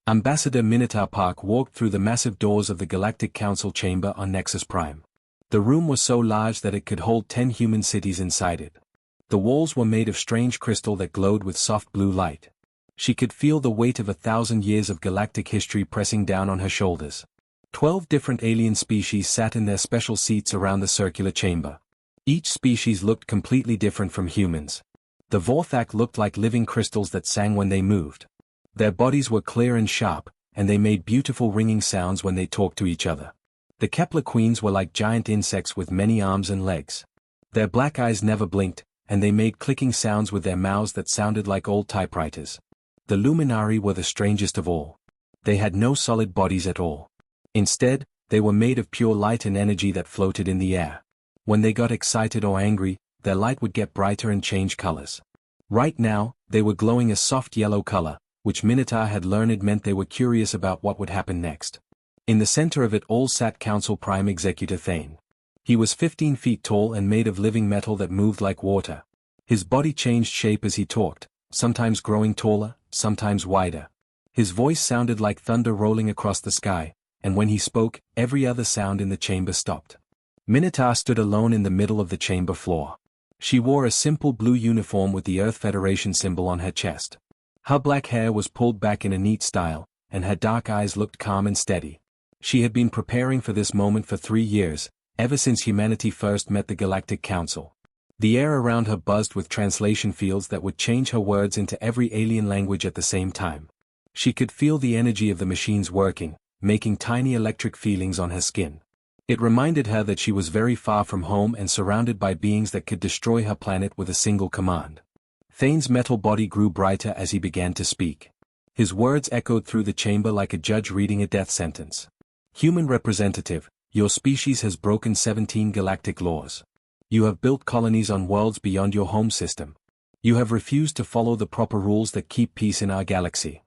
Ambassador Minotaur Park walked through the massive doors of the Galactic Council chamber on Nexus Prime. The room was so large that it could hold 10 human cities inside it. The walls were made of strange crystal that glowed with soft blue light. She could feel the weight of 1,000 years of galactic history pressing down on her shoulders. 12 different alien species sat in their special seats around the circular chamber. Each species looked completely different from humans. The Vorthak looked like living crystals that sang when they moved. Their bodies were clear and sharp, and they made beautiful ringing sounds when they talked to each other. The Kepler queens were like giant insects with many arms and legs. Their black eyes never blinked, and they made clicking sounds with their mouths that sounded like old typewriters. The Luminari were the strangest of all. They had no solid bodies at all. Instead, they were made of pure light and energy that floated in the air. When they got excited or angry, their light would get brighter and change colors. Right now, they were glowing a soft yellow color, which Minotaur had learned meant they were curious about what would happen next. In the center of it all sat Council Prime Executor Thane. He was 15 feet tall and made of living metal that moved like water. His body changed shape as he talked, sometimes growing taller, sometimes wider. His voice sounded like thunder rolling across the sky, and when he spoke, every other sound in the chamber stopped. Minotaur stood alone in the middle of the chamber floor. She wore a simple blue uniform with the Earth Federation symbol on her chest. Her black hair was pulled back in a neat style, and her dark eyes looked calm and steady. She had been preparing for this moment for 3 years, ever since humanity first met the Galactic Council. The air around her buzzed with translation fields that would change her words into every alien language at the same time. She could feel the energy of the machines working, making tiny electric feelings on her skin. It reminded her that she was very far from home and surrounded by beings that could destroy her planet with a single command. Thane's metal body grew brighter as he began to speak. His words echoed through the chamber like a judge reading a death sentence. Human representative, your species has broken 17 galactic laws. You have built colonies on worlds beyond your home system. You have refused to follow the proper rules that keep peace in our galaxy.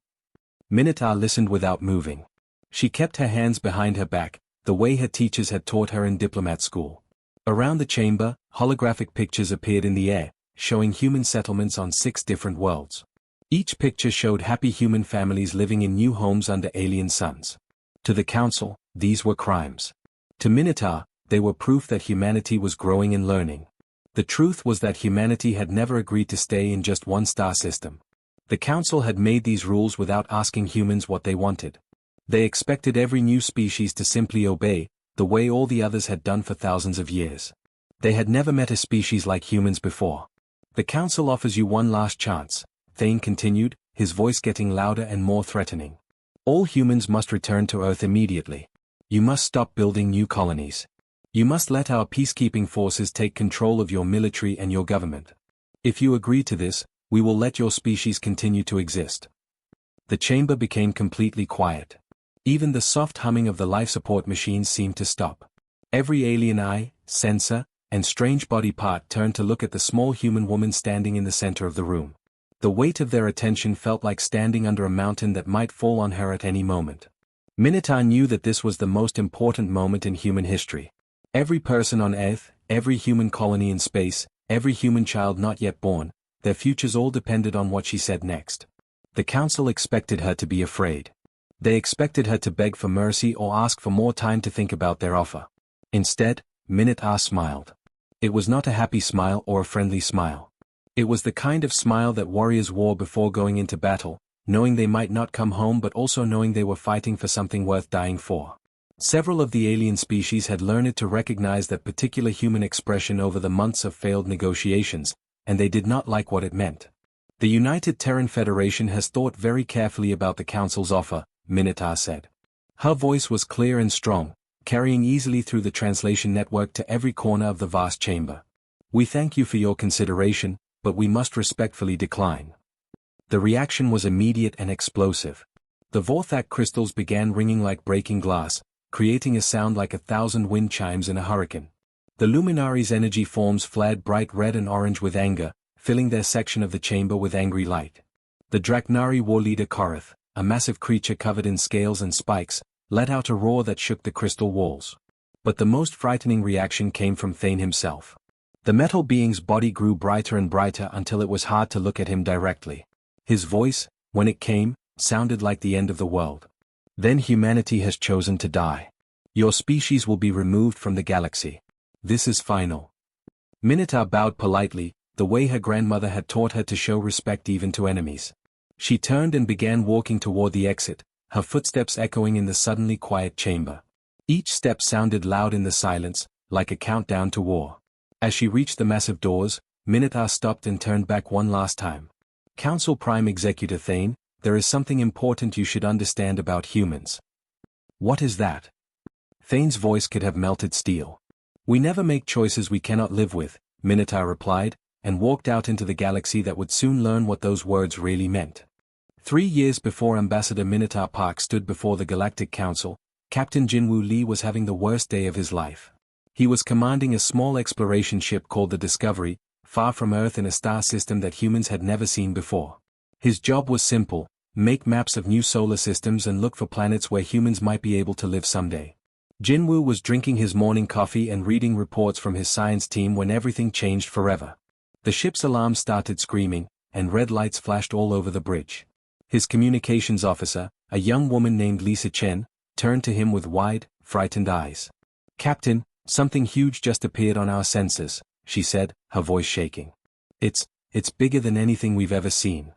Minotaur listened without moving. She kept her hands behind her back, the way her teachers had taught her in diplomat school. Around the chamber, holographic pictures appeared in the air, showing human settlements on 6 different worlds. Each picture showed happy human families living in new homes under alien suns. To the Council, these were crimes. To Minotaur, they were proof that humanity was growing and learning. The truth was that humanity had never agreed to stay in just one star system. The Council had made these rules without asking humans what they wanted. They expected every new species to simply obey, the way all the others had done for thousands of years. They had never met a species like humans before. The Council offers you one last chance, Thane continued, his voice getting louder and more threatening. All humans must return to Earth immediately. You must stop building new colonies. You must let our peacekeeping forces take control of your military and your government. If you agree to this, we will let your species continue to exist. The chamber became completely quiet. Even the soft humming of the life support machines seemed to stop. Every alien eye, sensor, and strange body part turned to look at the small human woman standing in the center of the room. The weight of their attention felt like standing under a mountain that might fall on her at any moment. Minotaur knew that this was the most important moment in human history. Every person on Earth, every human colony in space, every human child not yet born, their futures all depended on what she said next. The Council expected her to be afraid. They expected her to beg for mercy or ask for more time to think about their offer. Instead, Minotaur smiled. It was not a happy smile or a friendly smile. It was the kind of smile that warriors wore before going into battle, knowing they might not come home but also knowing they were fighting for something worth dying for. Several of the alien species had learned to recognize that particular human expression over the months of failed negotiations, and they did not like what it meant. The United Terran Federation has thought very carefully about the Council's offer, Minotaur said. Her voice was clear and strong, carrying easily through the translation network to every corner of the vast chamber. We thank you for your consideration, but we must respectfully decline. The reaction was immediate and explosive. The Vorthak crystals began ringing like breaking glass, creating a sound like 1,000 wind chimes in a hurricane. The Luminaries' energy forms flared bright red and orange with anger, filling their section of the chamber with angry light. The Draknari war leader Korath, a massive creature covered in scales and spikes, let out a roar that shook the crystal walls. But the most frightening reaction came from Thane himself. The metal being's body grew brighter and brighter until it was hard to look at him directly. His voice, when it came, sounded like the end of the world. Then humanity has chosen to die. Your species will be removed from the galaxy. This is final. Minotaur bowed politely, the way her grandmother had taught her to show respect even to enemies. She turned and began walking toward the exit, her footsteps echoing in the suddenly quiet chamber. Each step sounded loud in the silence, like a countdown to war. As she reached the massive doors, Minotaur stopped and turned back one last time. Council Prime Executor Thane, there is something important you should understand about humans. What is that? Thane's voice could have melted steel. We never make choices we cannot live with, Minotaur replied, and walked out into the galaxy that would soon learn what those words really meant. 3 years before Ambassador Minotaur Park stood before the Galactic Council, Captain Jinwoo Lee was having the worst day of his life. He was commanding a small exploration ship called the Discovery, far from Earth in a star system that humans had never seen before. His job was simple: make maps of new solar systems and look for planets where humans might be able to live someday. Jinwoo was drinking his morning coffee and reading reports from his science team when everything changed forever. The ship's alarm started screaming, and red lights flashed all over the bridge. His communications officer, a young woman named Lisa Chen, turned to him with wide, frightened eyes. "Captain, something huge just appeared on our sensors," she said, her voice shaking. It's bigger than anything we've ever seen."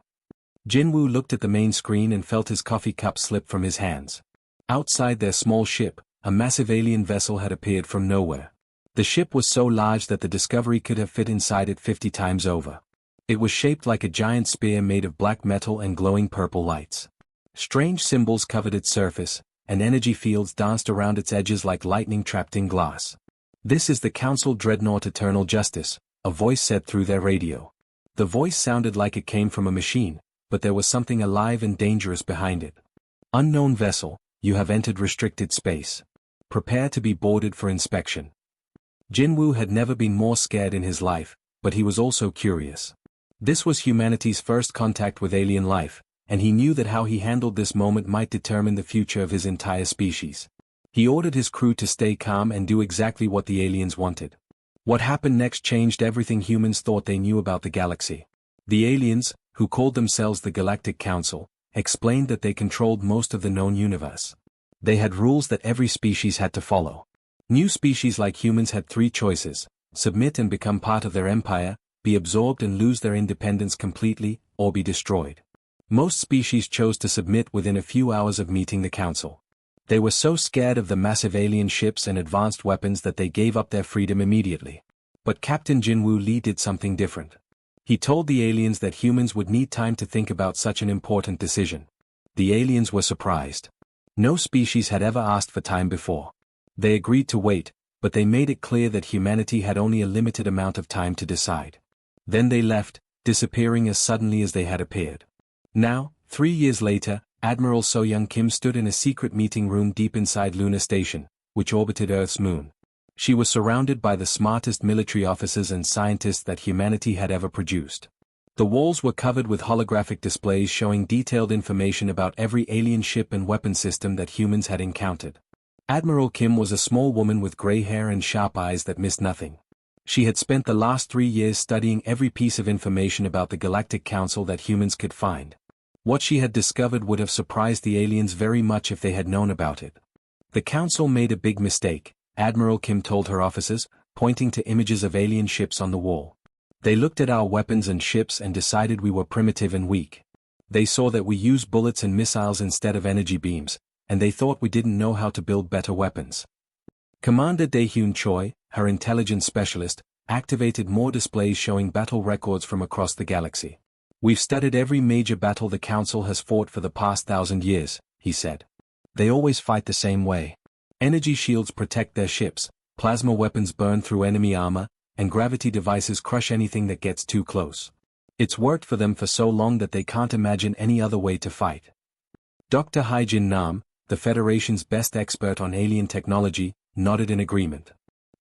Jinwoo looked at the main screen and felt his coffee cup slip from his hands. Outside their small ship, a massive alien vessel had appeared from nowhere. The ship was so large that the Discovery could have fit inside it 50 times over. It was shaped like a giant spear made of black metal and glowing purple lights. Strange symbols covered its surface, and energy fields danced around its edges like lightning trapped in glass. "This is the Council Dreadnought Eternal Justice," a voice said through their radio. The voice sounded like it came from a machine, but there was something alive and dangerous behind it. "Unknown vessel, you have entered restricted space. Prepare to be boarded for inspection." Jinwoo had never been more scared in his life, but he was also curious. This was humanity's first contact with alien life, and he knew that how he handled this moment might determine the future of his entire species. He ordered his crew to stay calm and do exactly what the aliens wanted. What happened next changed everything humans thought they knew about the galaxy. The aliens, who called themselves the Galactic Council, explained that they controlled most of the known universe. They had rules that every species had to follow. New species like humans had 3 choices: submit and become part of their empire, be absorbed and lose their independence completely, or be destroyed. Most species chose to submit within a few hours of meeting the council. They were so scared of the massive alien ships and advanced weapons that they gave up their freedom immediately. But Captain Jinwoo Lee did something different. He told the aliens that humans would need time to think about such an important decision. The aliens were surprised. No species had ever asked for time before. They agreed to wait, but they made it clear that humanity had only a limited amount of time to decide. Then they left, disappearing as suddenly as they had appeared. Now, 3 years later, Admiral So-young Kim stood in a secret meeting room deep inside Lunar Station, which orbited Earth's moon. She was surrounded by the smartest military officers and scientists that humanity had ever produced. The walls were covered with holographic displays showing detailed information about every alien ship and weapon system that humans had encountered. Admiral Kim was a small woman with gray hair and sharp eyes that missed nothing. She had spent the last 3 years studying every piece of information about the Galactic Council that humans could find. What she had discovered would have surprised the aliens very much if they had known about it. "The Council made a big mistake," Admiral Kim told her officers, pointing to images of alien ships on the wall. "They looked at our weapons and ships and decided we were primitive and weak. They saw that we used bullets and missiles instead of energy beams, and they thought we didn't know how to build better weapons." Commander Daehyun Choi, her intelligence specialist, activated more displays showing battle records from across the galaxy. "We've studied every major battle the Council has fought for the past 1,000 years, he said. "They always fight the same way. Energy shields protect their ships, plasma weapons burn through enemy armor, and gravity devices crush anything that gets too close. It's worked for them for so long that they can't imagine any other way to fight." Dr. Haijin Nam, the Federation's best expert on alien technology, nodded in agreement.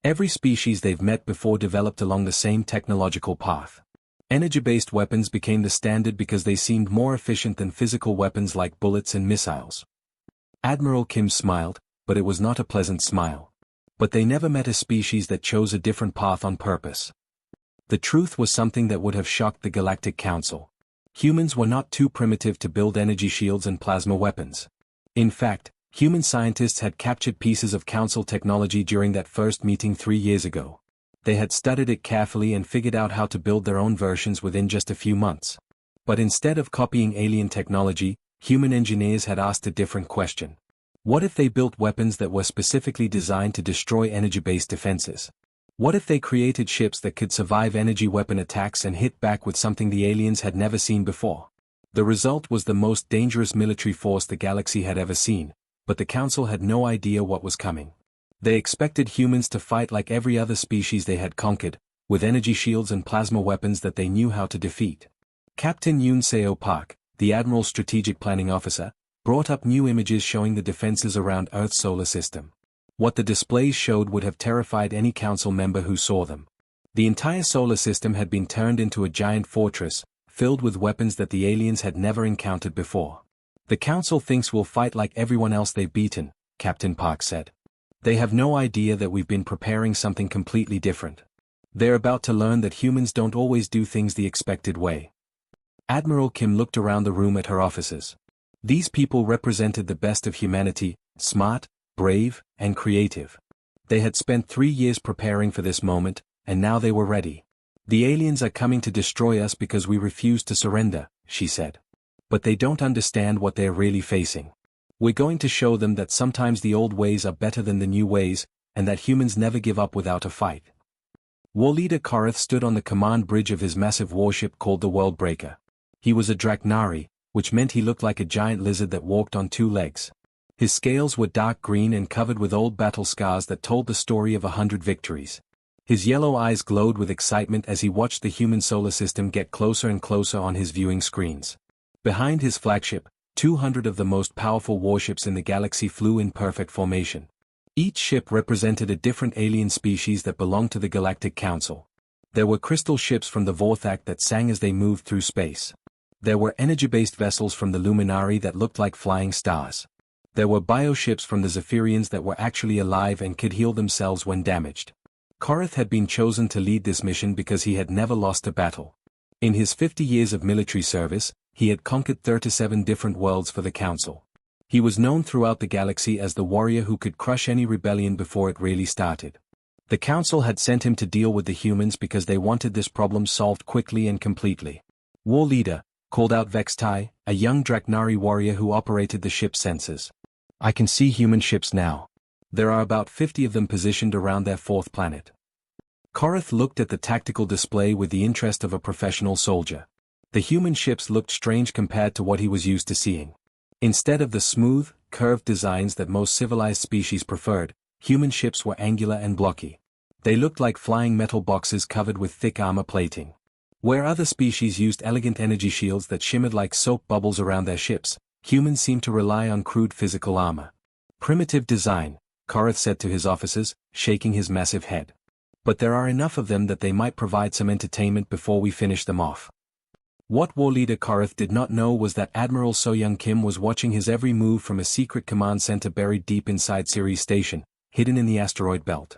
Every species they've met before developed along the same technological path. Energy-based weapons became the standard because they seemed more efficient than physical weapons like bullets and missiles. Admiral Kim smiled, but it was not a pleasant smile. But they never met a species that chose a different path on purpose. The truth was something that would have shocked the Galactic Council. Humans were not too primitive to build energy shields and plasma weapons. In fact, human scientists had captured pieces of Council technology during that first meeting 3 years ago. They had studied it carefully and figured out how to build their own versions within just a few months. But instead of copying alien technology, human engineers had asked a different question. What if they built weapons that were specifically designed to destroy energy-based defenses? What if they created ships that could survive energy weapon attacks and hit back with something the aliens had never seen before? The result was the most dangerous military force the galaxy had ever seen, but the Council had no idea what was coming. They expected humans to fight like every other species they had conquered, with energy shields and plasma weapons that they knew how to defeat. Captain Yoon Seo Park, the Admiral's strategic planning officer, brought up new images showing the defenses around Earth's solar system. What the displays showed would have terrified any Council member who saw them. The entire solar system had been turned into a giant fortress, filled with weapons that the aliens had never encountered before. The Council thinks we'll fight like everyone else they've beaten, Captain Park said. They have no idea that we've been preparing something completely different. They're about to learn that humans don't always do things the expected way. Admiral Kim looked around the room at her officers. These people represented the best of humanity, smart, brave, and creative. They had spent 3 years preparing for this moment, and now they were ready. The aliens are coming to destroy us because we refuse to surrender, she said. But they don't understand what they're really facing. We're going to show them that sometimes the old ways are better than the new ways, and that humans never give up without a fight. War Leader Korath stood on the command bridge of his massive warship called the Worldbreaker. He was a Draknari, which meant he looked like a giant lizard that walked on 2 legs. His scales were dark green and covered with old battle scars that told the story of 100 victories. His yellow eyes glowed with excitement as he watched the human solar system get closer and closer on his viewing screens. Behind his flagship, 200 of the most powerful warships in the galaxy flew in perfect formation. Each ship represented a different alien species that belonged to the Galactic Council. There were crystal ships from the Vorthak that sang as they moved through space. There were energy-based vessels from the Luminari that looked like flying stars. There were bioships from the Zephyrians that were actually alive and could heal themselves when damaged. Korath had been chosen to lead this mission because he had never lost a battle. In his 50 years of military service, he had conquered 37 different worlds for the Council. He was known throughout the galaxy as the warrior who could crush any rebellion before it really started. The Council had sent him to deal with the humans because they wanted this problem solved quickly and completely. War Leader, called out Vextai, a young Draknari warrior who operated the ship's sensors. I can see human ships now. There are about 50 of them positioned around their 4th planet. Korath looked at the tactical display with the interest of a professional soldier. The human ships looked strange compared to what he was used to seeing. Instead of the smooth, curved designs that most civilized species preferred, human ships were angular and blocky. They looked like flying metal boxes covered with thick armor plating. Where other species used elegant energy shields that shimmered like soap bubbles around their ships, humans seemed to rely on crude physical armor. Primitive design, Korath said to his officers, shaking his massive head. But there are enough of them that they might provide some entertainment before we finish them off. What War Leader Korath did not know was that Admiral So-Young Kim was watching his every move from a secret command center buried deep inside Ceres Station, hidden in the asteroid belt.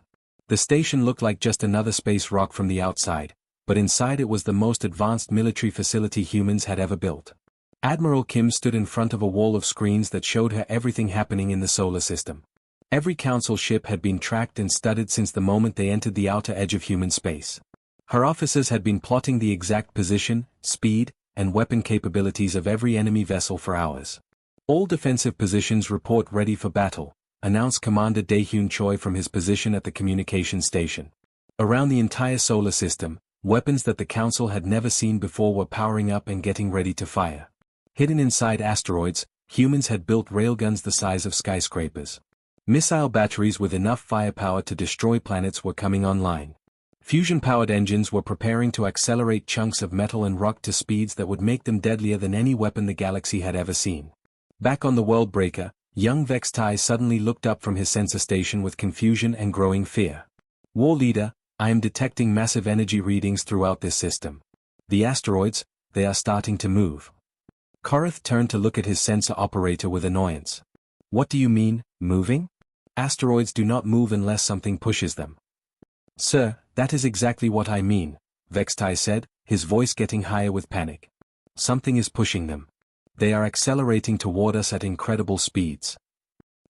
The station looked like just another space rock from the outside, but inside it was the most advanced military facility humans had ever built. Admiral Kim stood in front of a wall of screens that showed her everything happening in the solar system. Every Council ship had been tracked and studied since the moment they entered the outer edge of human space. Her officers had been plotting the exact position, speed, and weapon capabilities of every enemy vessel for hours. All defensive positions report ready for battle, announced Commander Daehyun Choi from his position at the communication station. Around the entire solar system, weapons that the Council had never seen before were powering up and getting ready to fire. Hidden inside asteroids, humans had built railguns the size of skyscrapers. Missile batteries with enough firepower to destroy planets were coming online. Fusion-powered engines were preparing to accelerate chunks of metal and rock to speeds that would make them deadlier than any weapon the galaxy had ever seen. Back on the Worldbreaker, young Vextai suddenly looked up from his sensor station with confusion and growing fear. War Leader, I am detecting massive energy readings throughout this system. The asteroids, they are starting to move. Korath turned to look at his sensor operator with annoyance. What do you mean, moving? Asteroids do not move unless something pushes them. Sir, that is exactly what I mean, Vextai said, his voice getting higher with panic. something is pushing them. They are accelerating toward us at incredible speeds.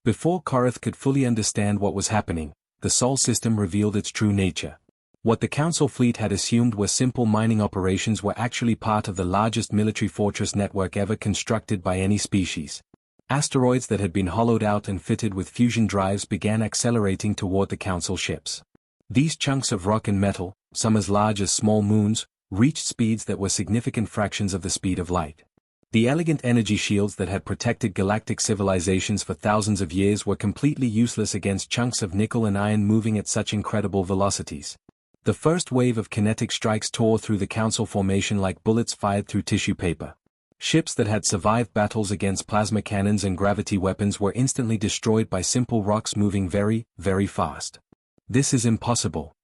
Before Korath could fully understand what was happening, the Sol system revealed its true nature. What the Council fleet had assumed were simple mining operations were actually part of the largest military fortress network ever constructed by any species. Asteroids that had been hollowed out and fitted with fusion drives began accelerating toward the Council ships. These chunks of rock and metal, some as large as small moons, reached speeds that were significant fractions of the speed of light. The elegant energy shields that had protected galactic civilizations for thousands of years were completely useless against chunks of nickel and iron moving at such incredible velocities. The first wave of kinetic strikes tore through the Council formation like bullets fired through tissue paper. Ships that had survived battles against plasma cannons and gravity weapons were instantly destroyed by simple rocks moving very, very fast. This is impossible.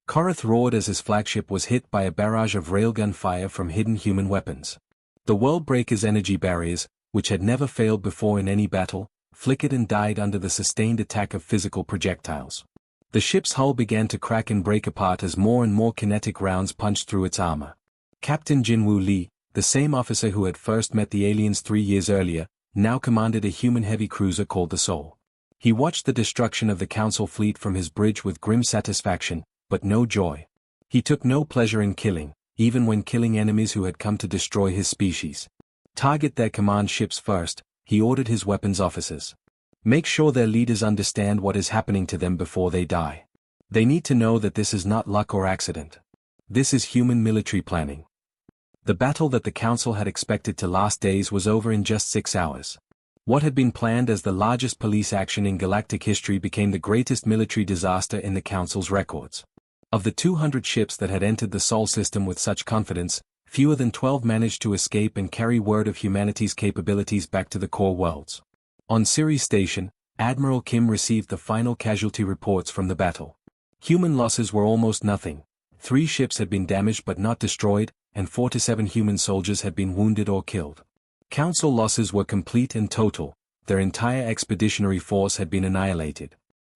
Korath roared as his flagship was hit by a barrage of railgun fire from hidden human weapons. The Worldbreaker's energy barriers, which had never failed before in any battle, flickered and died under the sustained attack of physical projectiles. The ship's hull began to crack and break apart as more and more kinetic rounds punched through its armor. Captain Jinwoo Lee, the same officer who had first met the aliens 3 years earlier, now commanded a human heavy cruiser called the Sol. He watched the destruction of the Council fleet from his bridge with grim satisfaction, but no joy. He took no pleasure in killing, even when killing enemies who had come to destroy his species. Target their command ships first, he ordered his weapons officers. Make sure their leaders understand what is happening to them before they die. They need to know that this is not luck or accident. This is human military planning. The battle that the Council had expected to last days was over in just 6 hours. What had been planned as the largest police action in galactic history became the greatest military disaster in the Council's records. Of the 200 ships that had entered the Sol system with such confidence, fewer than 12 managed to escape and carry word of humanity's capabilities back to the core worlds. On Ceres Station, Admiral Kim received the final casualty reports from the battle. Human losses were almost nothing. 3 ships had been damaged but not destroyed, and 4 to 7 human soldiers had been wounded or killed. Council losses were complete and total. Their entire expeditionary force had been annihilated.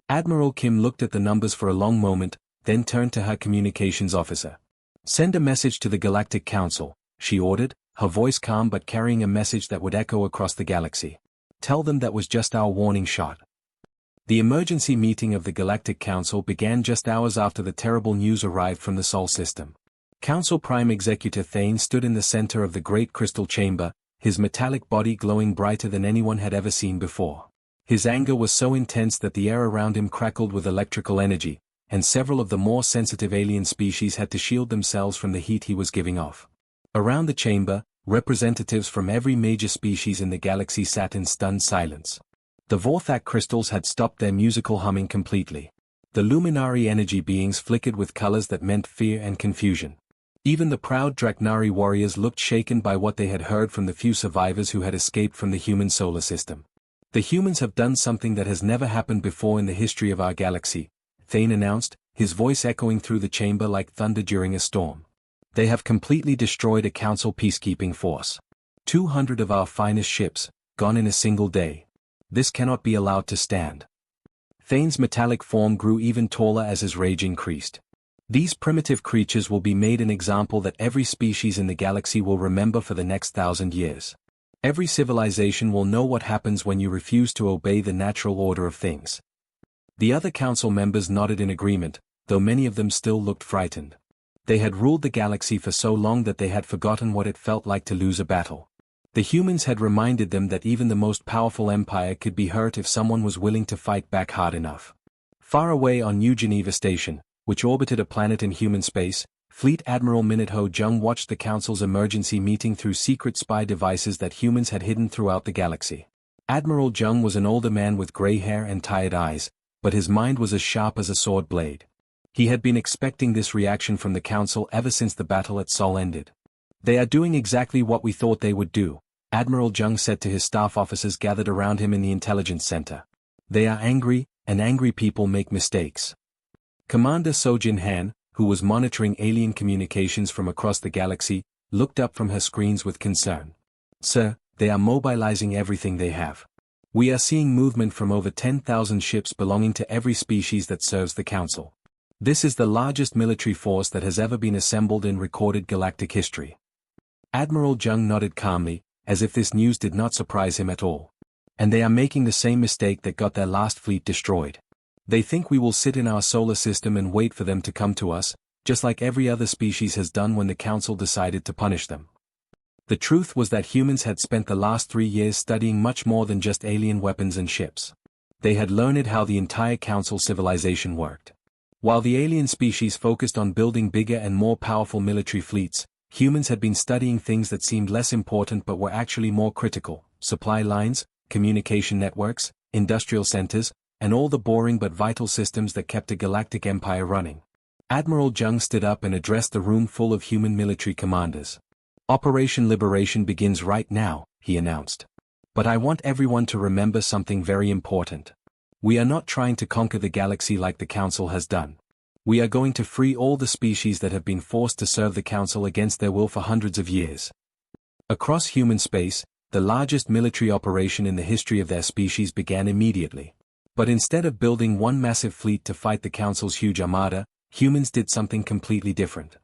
Admiral Kim looked at the numbers for a long moment, then turned to her communications officer. "Send a message to the Galactic Council," she ordered, her voice calm but carrying a message that would echo across the galaxy. "Tell them that was just our warning shot." The emergency meeting of the Galactic Council began just hours after the terrible news arrived from the Sol system. Council Prime Executive Thane stood in the center of the great crystal chamber, his metallic body glowing brighter than anyone had ever seen before. His anger was so intense that the air around him crackled with electrical energy, and several of the more sensitive alien species had to shield themselves from the heat he was giving off. Around the chamber, representatives from every major species in the galaxy sat in stunned silence. The Vorthak crystals had stopped their musical humming completely. The luminary energy beings flickered with colors that meant fear and confusion. Even the proud Draknari warriors looked shaken by what they had heard from the few survivors who had escaped from the human solar system. "The humans have done something that has never happened before in the history of our galaxy," Thane announced, his voice echoing through the chamber like thunder during a storm. "They have completely destroyed a Council peacekeeping force. 200 of our finest ships, gone in a single day. This cannot be allowed to stand." Thane's metallic form grew even taller as his rage increased. "These primitive creatures will be made an example that every species in the galaxy will remember for the next 1,000 years. Every civilization will know what happens when you refuse to obey the natural order of things." The other Council members nodded in agreement, though many of them still looked frightened. They had ruled the galaxy for so long that they had forgotten what it felt like to lose a battle. The humans had reminded them that even the most powerful empire could be hurt if someone was willing to fight back hard enough. Far away on New Geneva Station, which orbited a planet in human space, Fleet Admiral Minute-Ho Jung watched the Council's emergency meeting through secret spy devices that humans had hidden throughout the galaxy. Admiral Jung was an older man with gray hair and tired eyes, but his mind was as sharp as a sword blade. He had been expecting this reaction from the Council ever since the battle at Sol ended. "They are doing exactly what we thought they would do," Admiral Jung said to his staff officers gathered around him in the intelligence center. "They are angry, and angry people make mistakes." Commander Sojin Han, who was monitoring alien communications from across the galaxy, looked up from her screens with concern. "Sir, they are mobilizing everything they have. We are seeing movement from over 10,000 ships belonging to every species that serves the Council. This is the largest military force that has ever been assembled in recorded galactic history." Admiral Jung nodded calmly, as if this news did not surprise him at all. And they are making the same mistake that got their last fleet destroyed. They think we will sit in our solar system and wait for them to come to us, just like every other species has done when the Council decided to punish them. The truth was that humans had spent the last 3 years studying much more than just alien weapons and ships. They had learned how the entire Council civilization worked. While the alien species focused on building bigger and more powerful military fleets, humans had been studying things that seemed less important but were actually more critical: supply lines, communication networks, industrial centers, and all the boring but vital systems that kept a galactic empire running. Admiral Jung stood up and addressed the room full of human military commanders. "Operation Liberation begins right now," he announced. "But I want everyone to remember something very important. We are not trying to conquer the galaxy like the Council has done. We are going to free all the species that have been forced to serve the Council against their will for hundreds of years." Across human space, the largest military operation in the history of their species began immediately. But instead of building one massive fleet to fight the Council's huge armada, humans did something completely different.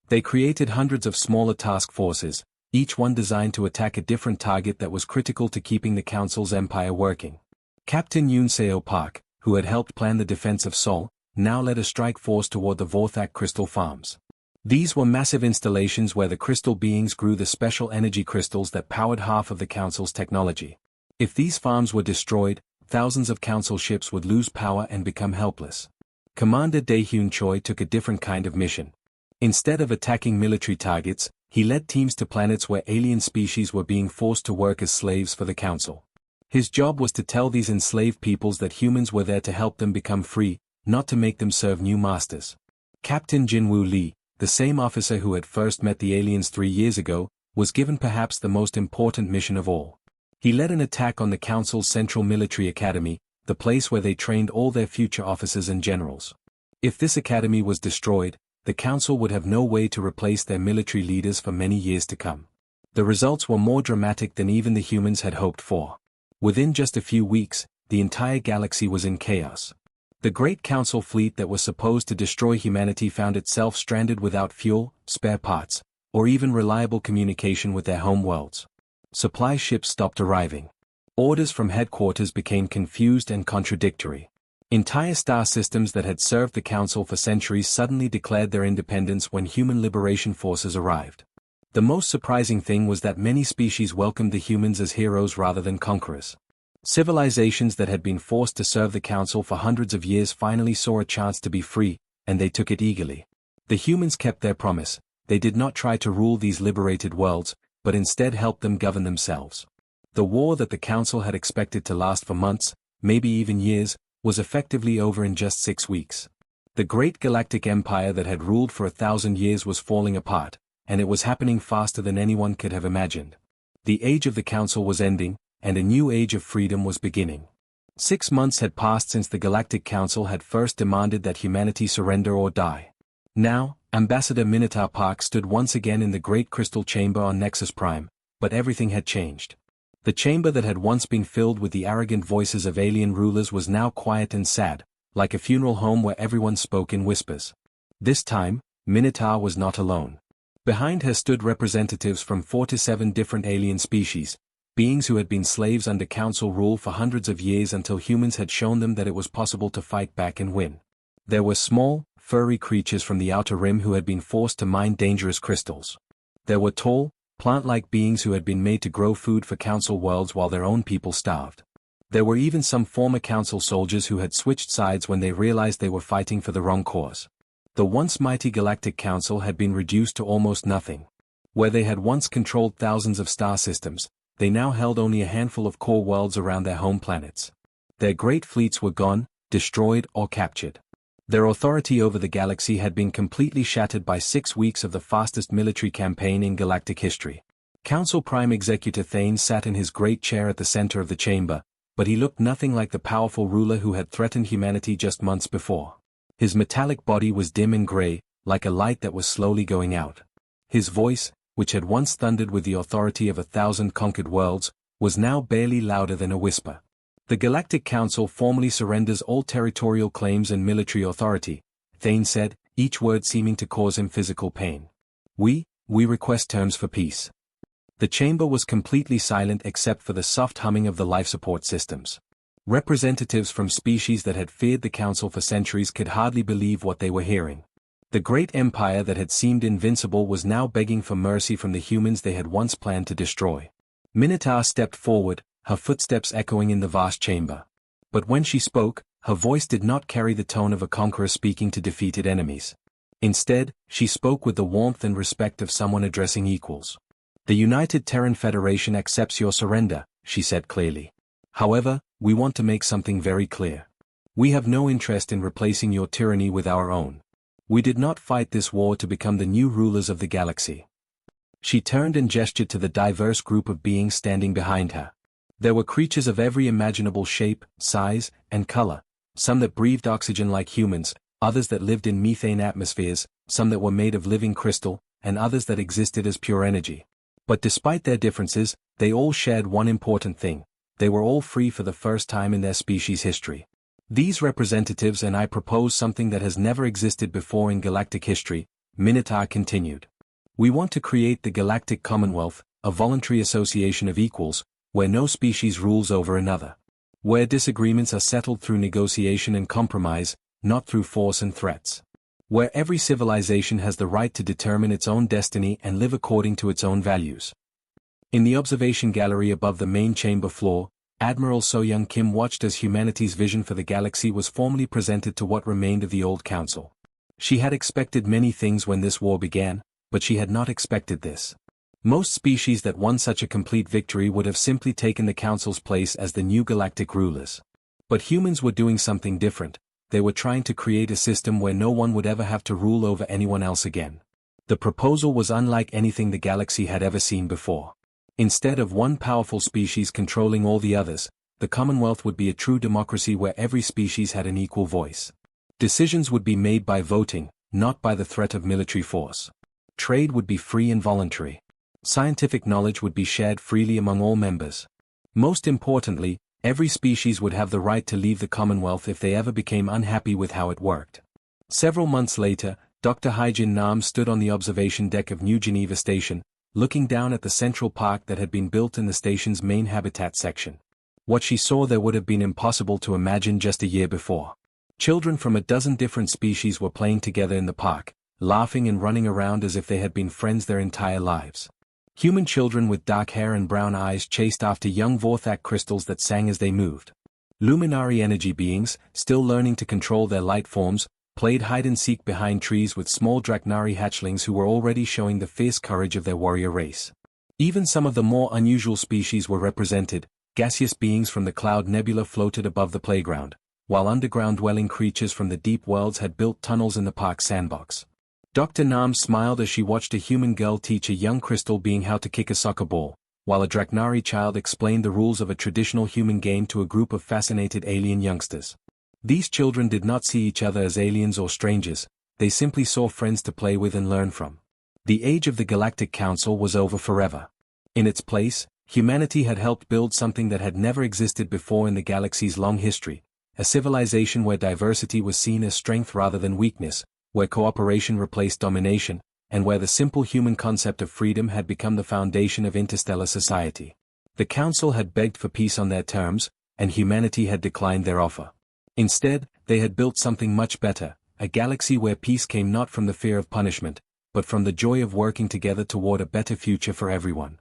They created hundreds of smaller task forces, each one designed to attack a different target that was critical to keeping the Council's empire working. Captain Yoon Seo Park, who had helped plan the defense of Seoul, now led a strike force toward the Vorthak crystal farms. These were massive installations where the crystal beings grew the special energy crystals that powered half of the Council's technology. If these farms were destroyed, thousands of Council ships would lose power and become helpless. Commander Daehyun Choi took a different kind of mission. Instead of attacking military targets, he led teams to planets where alien species were being forced to work as slaves for the Council. His job was to tell these enslaved peoples that humans were there to help them become free, not to make them serve new masters. Captain Jinwoo Lee, the same officer who had first met the aliens 3 years ago, was given perhaps the most important mission of all. He led an attack on the Council's Central Military Academy, the place where they trained all their future officers and generals. If this academy was destroyed, the Council would have no way to replace their military leaders for many years to come. The results were more dramatic than even the humans had hoped for. Within just a few weeks, the entire galaxy was in chaos. The Great Council fleet that was supposed to destroy humanity found itself stranded without fuel, spare parts, or even reliable communication with their home worlds. Supply ships stopped arriving. Orders from headquarters became confused and contradictory. Entire star systems that had served the Council for centuries suddenly declared their independence when human liberation forces arrived. The most surprising thing was that many species welcomed the humans as heroes rather than conquerors. Civilizations that had been forced to serve the Council for hundreds of years finally saw a chance to be free, and they took it eagerly. The humans kept their promise. They did not try to rule these liberated worlds, but instead helped them govern themselves. The war that the Council had expected to last for months, maybe even years, was effectively over in just 6 weeks. The great galactic empire that had ruled for 1,000 years was falling apart, and it was happening faster than anyone could have imagined. The age of the Council was ending, and a new age of freedom was beginning. 6 months had passed since the Galactic Council had first demanded that humanity surrender or die. Now, Ambassador Minotaur Park stood once again in the Great Crystal Chamber on Nexus Prime, but everything had changed. The chamber that had once been filled with the arrogant voices of alien rulers was now quiet and sad, like a funeral home where everyone spoke in whispers. This time, Minotaur was not alone. Behind her stood representatives from 47 different alien species, beings who had been slaves under Council rule for hundreds of years until humans had shown them that it was possible to fight back and win. There were small, furry creatures from the Outer Rim who had been forced to mine dangerous crystals. There were tall, plant-like beings who had been made to grow food for Council worlds while their own people starved. There were even some former Council soldiers who had switched sides when they realized they were fighting for the wrong cause. The once mighty Galactic Council had been reduced to almost nothing. Where they had once controlled thousands of star systems, they now held only a handful of core worlds around their home planets. Their great fleets were gone, destroyed or captured. Their authority over the galaxy had been completely shattered by 6 weeks of the fastest military campaign in galactic history. Council Prime Executor Thane sat in his great chair at the center of the chamber, but he looked nothing like the powerful ruler who had threatened humanity just months before. His metallic body was dim and gray, like a light that was slowly going out. His voice, which had once thundered with the authority of 1,000 conquered worlds, was now barely louder than a whisper. The Galactic Council formally surrenders all territorial claims and military authority, Thane said, each word seeming to cause him physical pain. We request terms for peace. The chamber was completely silent except for the soft humming of the life support systems. Representatives from species that had feared the Council for centuries could hardly believe what they were hearing. The great empire that had seemed invincible was now begging for mercy from the humans they had once planned to destroy. Minotaur stepped forward, her footsteps echoing in the vast chamber. But when she spoke, her voice did not carry the tone of a conqueror speaking to defeated enemies. Instead, she spoke with the warmth and respect of someone addressing equals. "The United Terran Federation accepts your surrender," she said clearly. "However, we want to make something very clear. We have no interest in replacing your tyranny with our own. We did not fight this war to become the new rulers of the galaxy." She turned and gestured to the diverse group of beings standing behind her. There were creatures of every imaginable shape, size, and color, some that breathed oxygen like humans, others that lived in methane atmospheres, some that were made of living crystal, and others that existed as pure energy. But despite their differences, they all shared one important thing: they were all free for the first time in their species' history. "These representatives and I propose something that has never existed before in galactic history," Minotaur continued. "We want to create the Galactic Commonwealth, a voluntary association of equals, where no species rules over another. Where disagreements are settled through negotiation and compromise, not through force and threats. Where every civilization has the right to determine its own destiny and live according to its own values." In the observation gallery above the main chamber floor, Admiral So-Young Kim watched as humanity's vision for the galaxy was formally presented to what remained of the old council. She had expected many things when this war began, but she had not expected this. Most species that won such a complete victory would have simply taken the council's place as the new galactic rulers. But humans were doing something different. They were trying to create a system where no one would ever have to rule over anyone else again. The proposal was unlike anything the galaxy had ever seen before. Instead of one powerful species controlling all the others, the Commonwealth would be a true democracy where every species had an equal voice. Decisions would be made by voting, not by the threat of military force. Trade would be free and voluntary. Scientific knowledge would be shared freely among all members. Most importantly, every species would have the right to leave the Commonwealth if they ever became unhappy with how it worked. Several months later, Dr. Haijin Nam stood on the observation deck of New Geneva Station, looking down at the central park that had been built in the station's main habitat section. What she saw there would have been impossible to imagine just a year before. Children from a dozen different species were playing together in the park, laughing and running around as if they had been friends their entire lives. Human children with dark hair and brown eyes chased after young Vorthak crystals that sang as they moved. Luminary energy beings, still learning to control their light forms, played hide-and-seek behind trees with small Draknari hatchlings who were already showing the fierce courage of their warrior race. Even some of the more unusual species were represented. Gaseous beings from the Cloud Nebula floated above the playground, while underground-dwelling creatures from the deep worlds had built tunnels in the park's sandbox. Dr. Nam smiled as she watched a human girl teach a young crystal being how to kick a soccer ball, while a Draknari child explained the rules of a traditional human game to a group of fascinated alien youngsters. These children did not see each other as aliens or strangers, they simply saw friends to play with and learn from. The age of the Galactic Council was over forever. In its place, humanity had helped build something that had never existed before in the galaxy's long history, a civilization where diversity was seen as strength rather than weakness, where cooperation replaced domination, and where the simple human concept of freedom had become the foundation of interstellar society. The Council had begged for peace on their terms, and humanity had declined their offer. Instead, they had built something much better, a galaxy where peace came not from the fear of punishment, but from the joy of working together toward a better future for everyone.